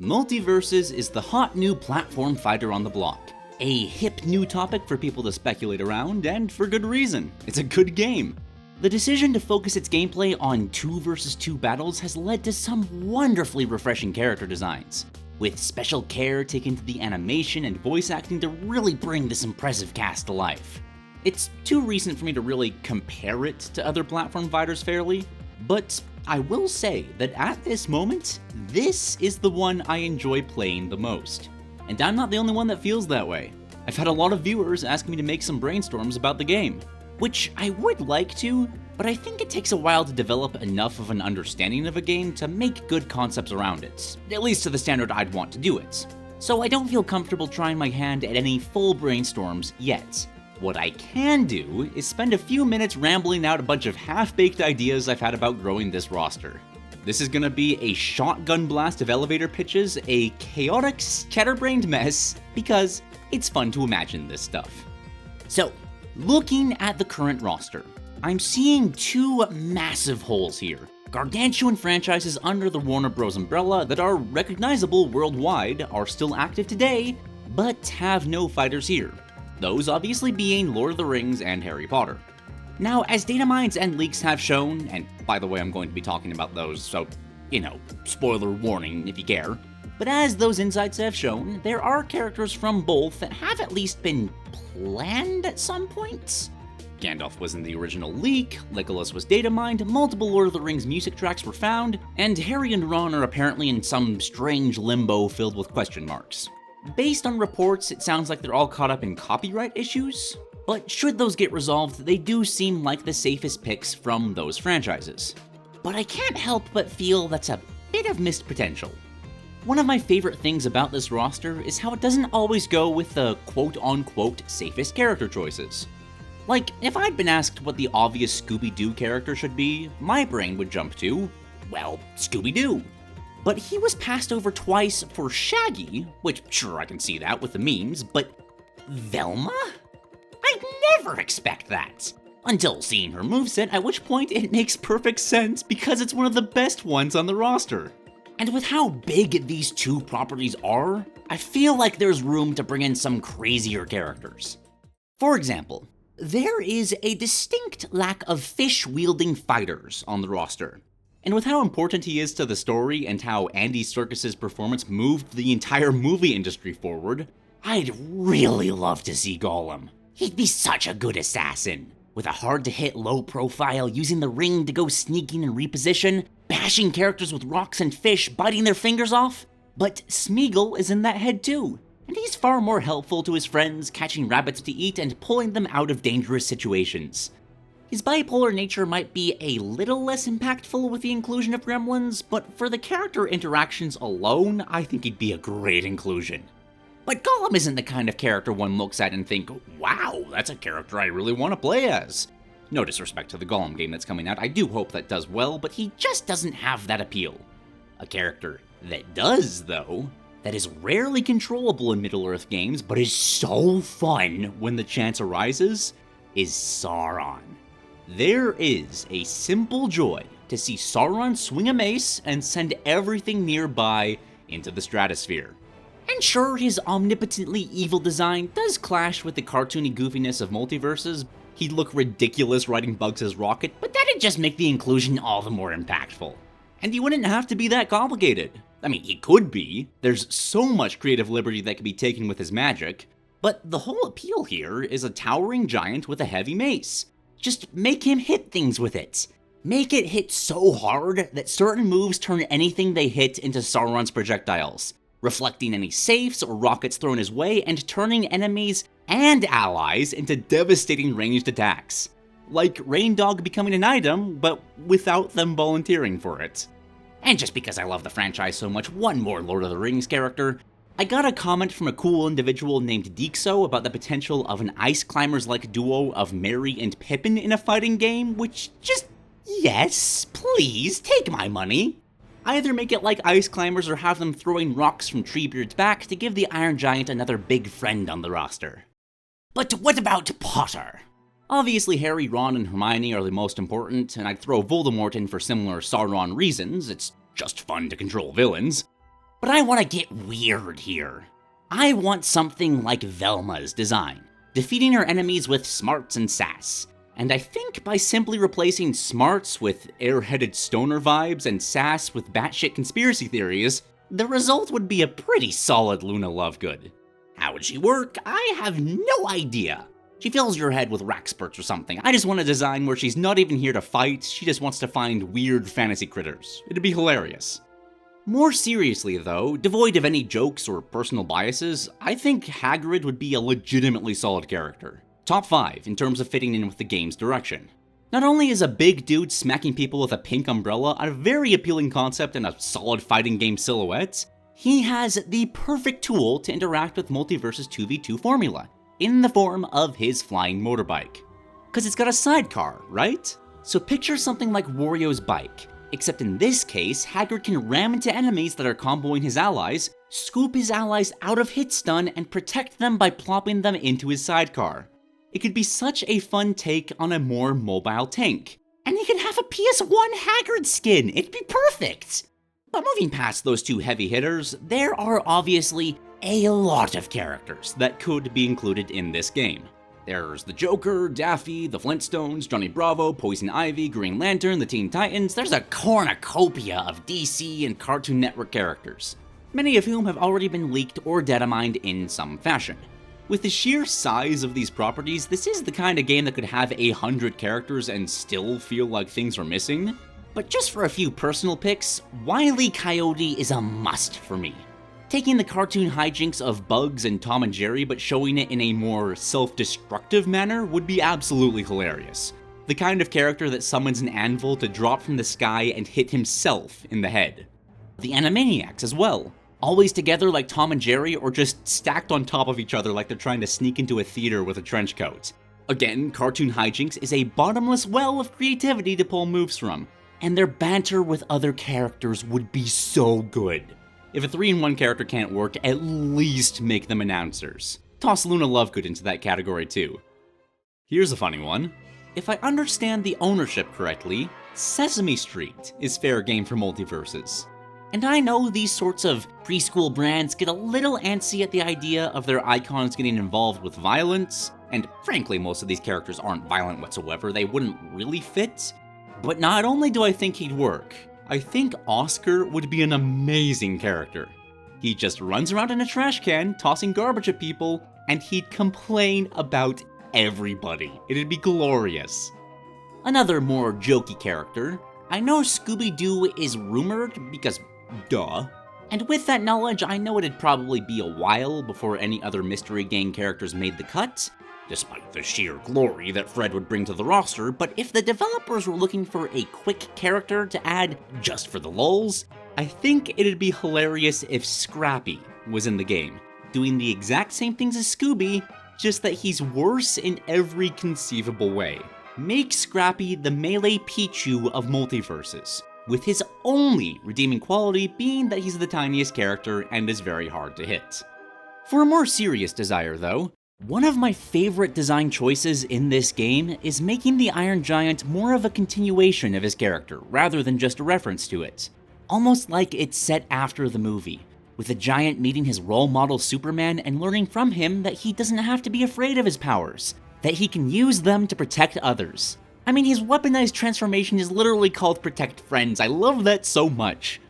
Multiversus is the hot new platform fighter on the block. A hip new topic for people to speculate around, and for good reason. It's a good game. The decision to focus its gameplay on 2 versus 2 battles has led to some wonderfully refreshing character designs, with special care taken to the animation and voice acting to really bring this impressive cast to life. It's too recent for me to really compare it to other platform fighters fairly, but I will say that at this moment, this is the one I enjoy playing the most. And I'm not the only one that feels that way. I've had a lot of viewers ask me to make some brainstorms about the game, which I would like to, but I think it takes a while to develop enough of an understanding of a game to make good concepts around it, at least to the standard I'd want to do it. So I don't feel comfortable trying my hand at any full brainstorms yet. What I can do is spend a few minutes rambling out a bunch of half-baked ideas I've had about growing this roster. This is gonna be a shotgun blast of elevator pitches, a chaotic, scatterbrained mess, because it's fun to imagine this stuff. So, looking at the current roster, I'm seeing 2 massive holes here. Gargantuan franchises under the Warner Bros. Umbrella that are recognizable worldwide are still active today, but have no fighters here. Those obviously being Lord of the Rings and Harry Potter. Now, as data mines and leaks have shown, and by the way I'm going to be talking about those, so, spoiler warning if you care, but as those insights have shown, there are characters from both that have at least been planned at some points. Gandalf was in the original leak, Legolas was data mined, multiple Lord of the Rings music tracks were found, and Harry and Ron are apparently in some strange limbo filled with question marks. Based on reports, it sounds like they're all caught up in copyright issues, but should those get resolved, they do seem like the safest picks from those franchises. But I can't help but feel that's a bit of missed potential. One of my favorite things about this roster is how it doesn't always go with the quote-unquote safest character choices. Like, if I'd been asked what the obvious Scooby-Doo character should be, my brain would jump to, well, Scooby-Doo. But he was passed over twice for Shaggy, which sure I can see that with the memes, but Velma? I'd never expect that. Until seeing her moveset, at which point it makes perfect sense because it's one of the best ones on the roster. And with how big these 2 properties are, I feel like there's room to bring in some crazier characters. For example, there is a distinct lack of fish-wielding fighters on the roster. And with how important he is to the story and how Andy Serkis's performance moved the entire movie industry forward, I'd really love to see Gollum. He'd be such a good assassin, with a hard-to-hit low profile, using the ring to go sneaking and reposition, bashing characters with rocks and fish, biting their fingers off. But Smeagol is in that head too, and he's far more helpful to his friends, catching rabbits to eat and pulling them out of dangerous situations. His bipolar nature might be a little less impactful with the inclusion of gremlins, but for the character interactions alone, I think he'd be a great inclusion. But Gollum isn't the kind of character one looks at and think, wow, that's a character I really want to play as. No disrespect to the Gollum game that's coming out, I do hope that does well, but he just doesn't have that appeal. A character that does, though, that is rarely controllable in Middle-earth games, but is so fun when the chance arises, is Sauron. There is a simple joy to see Sauron swing a mace and send everything nearby into the stratosphere. And sure, his omnipotently evil design does clash with the cartoony goofiness of Multiversus. He'd look ridiculous riding Bugs' rocket, but that'd just make the inclusion all the more impactful. And he wouldn't have to be that complicated. I mean, he could be. There's so much creative liberty that could be taken with his magic. But the whole appeal here is a towering giant with a heavy mace. Just make him hit things with it. Make it hit so hard that certain moves turn anything they hit into Sauron's projectiles, reflecting any safes or rockets thrown his way and turning enemies and allies into devastating ranged attacks. Like Rain Dog becoming an item, but without them volunteering for it. And just because I love the franchise so much, one more Lord of the Rings character. I got a comment from a cool individual named Deekso about the potential of an Ice Climbers-like duo of Merry and Pippin in a fighting game, which just, yes, please, take my money. Either make it like Ice Climbers or have them throwing rocks from Treebeard's back to give the Iron Giant another big friend on the roster. But what about Potter? Obviously Harry, Ron, and Hermione are the most important, and I'd throw Voldemort in for similar Sauron reasons, it's just fun to control villains. But I want to get weird here. I want something like Velma's design, defeating her enemies with smarts and sass. And I think by simply replacing smarts with airheaded stoner vibes and sass with batshit conspiracy theories, the result would be a pretty solid Luna Lovegood. How would she work? I have no idea. She fills your head with rack spurts or something. I just want a design where she's not even here to fight, she just wants to find weird fantasy critters. It'd be hilarious. More seriously though, devoid of any jokes or personal biases, I think Hagrid would be a legitimately solid character. Top 5 in terms of fitting in with the game's direction. Not only is a big dude smacking people with a pink umbrella a very appealing concept and a solid fighting game silhouette, he has the perfect tool to interact with Multiversus 2v2 formula, in the form of his flying motorbike. Cause it's got a sidecar, right? So picture something like Wario's bike, except in this case, Hagrid can ram into enemies that are comboing his allies, scoop his allies out of hit stun, and protect them by plopping them into his sidecar. It could be such a fun take on a more mobile tank. And he could have a PS1 Hagrid skin, it'd be perfect! But moving past those two heavy hitters, there are obviously a lot of characters that could be included in this game. There's the Joker, Daffy, the Flintstones, Johnny Bravo, Poison Ivy, Green Lantern, the Teen Titans. There's a cornucopia of DC and Cartoon Network characters, many of whom have already been leaked or data-mined in some fashion. With the sheer size of these properties, this is the kind of game that could have 100 characters and still feel like things are missing. But just for a few personal picks, Wile E. Coyote is a must for me. Taking the cartoon hijinks of Bugs and Tom and Jerry but showing it in a more self-destructive manner would be absolutely hilarious. The kind of character that summons an anvil to drop from the sky and hit himself in the head. The Animaniacs as well. Always together like Tom and Jerry, or just stacked on top of each other like they're trying to sneak into a theater with a trench coat. Again, cartoon hijinks is a bottomless well of creativity to pull moves from, and their banter with other characters would be so good. If a 3-in-1 character can't work, at least make them announcers. Toss Luna Lovegood into that category too. Here's a funny one. If I understand the ownership correctly, Sesame Street is fair game for Multiversus. And I know these sorts of preschool brands get a little antsy at the idea of their icons getting involved with violence, and frankly most of these characters aren't violent whatsoever, they wouldn't really fit. But not only do I think he'd work, I think Oscar would be an amazing character. He just runs around in a trash can, tossing garbage at people, and he'd complain about everybody. It'd be glorious. Another more jokey character, I know Scooby-Doo is rumored because duh. And with that knowledge, I know it'd probably be a while before any other Mystery Gang characters made the cut, despite the sheer glory that Fred would bring to the roster, but if the developers were looking for a quick character to add just for the lulz, I think it'd be hilarious if Scrappy was in the game, doing the exact same things as Scooby, just that he's worse in every conceivable way. Make Scrappy the Melee Pichu of Multiversus, with his only redeeming quality being that he's the tiniest character and is very hard to hit. For a more serious desire though, one of my favorite design choices in this game is making the Iron Giant more of a continuation of his character, rather than just a reference to it. Almost like it's set after the movie, with the Giant meeting his role model Superman and learning from him that he doesn't have to be afraid of his powers, that he can use them to protect others. I mean, his weaponized transformation is literally called Protect Friends. I love that so much.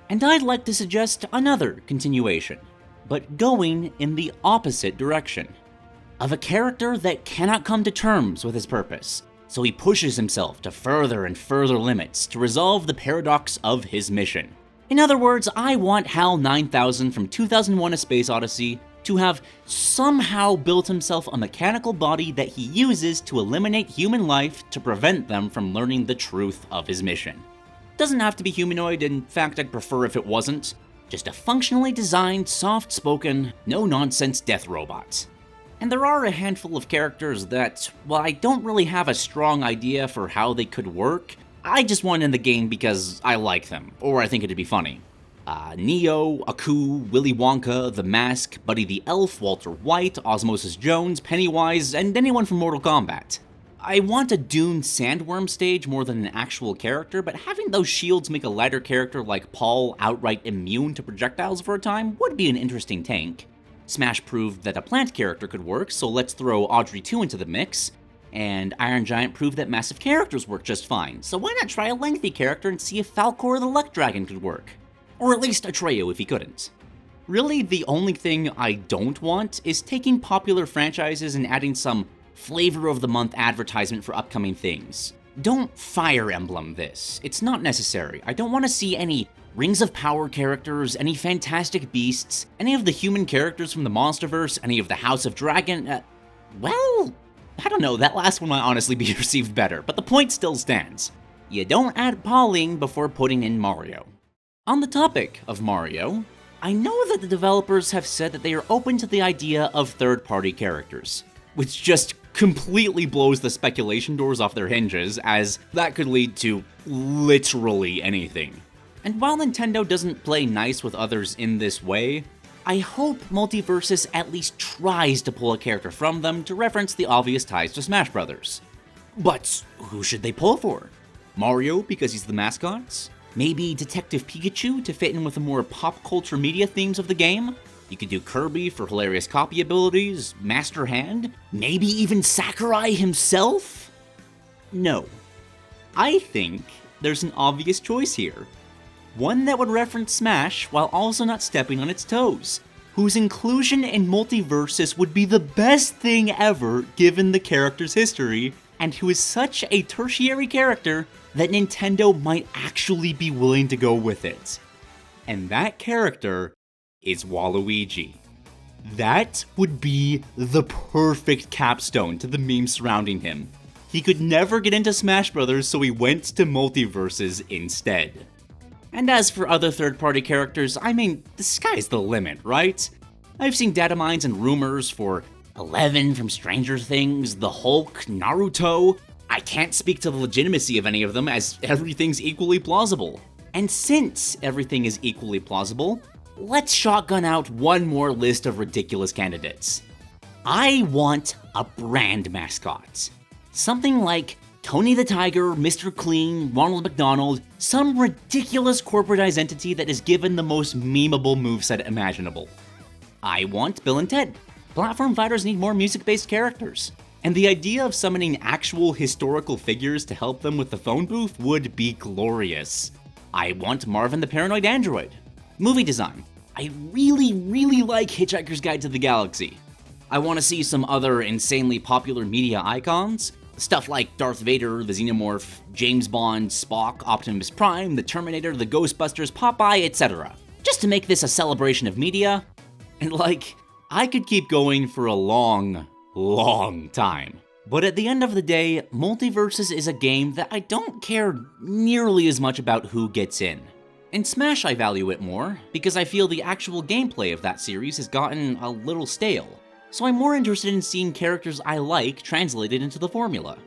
And I'd like to suggest another continuation, but going in the opposite direction. Of a character that cannot come to terms with his purpose, so he pushes himself to further and further limits to resolve the paradox of his mission. In other words, I want HAL 9000 from 2001: A Space Odyssey to have somehow built himself a mechanical body that he uses to eliminate human life to prevent them from learning the truth of his mission. Doesn't have to be humanoid, in fact I'd prefer if it wasn't. Just a functionally designed, soft-spoken, no-nonsense death robot. And there are a handful of characters that, while I don't really have a strong idea for how they could work, I just want in the game because I like them, or I think it'd be funny. Neo, Aku, Willy Wonka, The Mask, Buddy the Elf, Walter White, Osmosis Jones, Pennywise, and anyone from Mortal Kombat. I want a doomed sandworm stage more than an actual character, but having those shields make a lighter character like Paul outright immune to projectiles for a time would be an interesting take. Smash proved that a plant character could work, so let's throw Audrey 2 into the mix. And Iron Giant proved that massive characters work just fine, so why not try a lengthy character and see if Falcor the Luck Dragon could work? Or at least Atreyu if he couldn't. Really, the only thing I don't want is taking popular franchises and adding some flavor of the month advertisement for upcoming things. Don't Fire Emblem this. It's not necessary. I don't want to see any Rings of Power characters, any Fantastic Beasts, any of the human characters from the Monsterverse, any of the House of Dragon. Well, I don't know, that last one might honestly be received better, but the point still stands. You don't add Pauline before putting in Mario. On the topic of Mario, I know that the developers have said that they are open to the idea of third-party characters, which just completely blows the speculation doors off their hinges, as that could lead to literally anything. And while Nintendo doesn't play nice with others in this way, I hope Multiversus at least tries to pull a character from them to reference the obvious ties to Smash Bros. But who should they pull for? Mario because he's the mascot? Maybe Detective Pikachu to fit in with the more pop culture media themes of the game? You could do Kirby for hilarious copy abilities, Master Hand, maybe even Sakurai himself? No. I think there's an obvious choice here. One that would reference Smash while also not stepping on its toes, whose inclusion in Multiversus would be the best thing ever given the character's history, and who is such a tertiary character that Nintendo might actually be willing to go with it. And that character is Waluigi. That would be the perfect capstone to the memes surrounding him. He could never get into Smash Bros., so he went to Multiverses instead. And as for other third-party characters, I mean, the sky's the limit, right? I've seen data mines and rumors for Eleven from Stranger Things, the Hulk, Naruto. I can't speak to the legitimacy of any of them, as everything's equally plausible. And since everything is equally plausible, let's shotgun out one more list of ridiculous candidates. I want a brand mascot. Something like Tony the Tiger, Mr. Clean, Ronald McDonald, some ridiculous corporatized entity that is given the most memeable moveset imaginable. I want Bill and Ted. Platform fighters need more music-based characters. And the idea of summoning actual historical figures to help them with the phone booth would be glorious. I want Marvin the Paranoid Android. Movie design. I really like Hitchhiker's Guide to the Galaxy. I want to see some other insanely popular media icons. Stuff like Darth Vader, the Xenomorph, James Bond, Spock, Optimus Prime, the Terminator, the Ghostbusters, Popeye, etc. Just to make this a celebration of media. And I could keep going for a long time. But at the end of the day, Multiversus is a game that I don't care nearly as much about who gets in. In Smash I value it more, because I feel the actual gameplay of that series has gotten a little stale. So I'm more interested in seeing characters I like translated into the formula.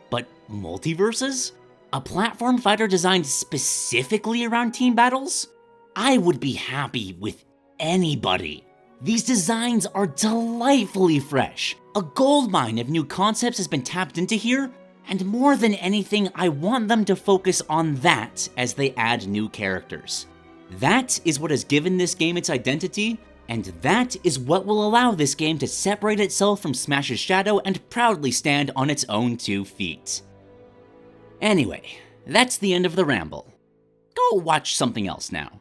But Multiversus? A platform fighter designed specifically around team battles? I would be happy with anybody. These designs are delightfully fresh. A goldmine of new concepts has been tapped into here, and more than anything, I want them to focus on that as they add new characters. That is what has given this game its identity, and that is what will allow this game to separate itself from Smash's shadow and proudly stand on its own 2 feet. Anyway, that's the end of the ramble. Go watch something else now.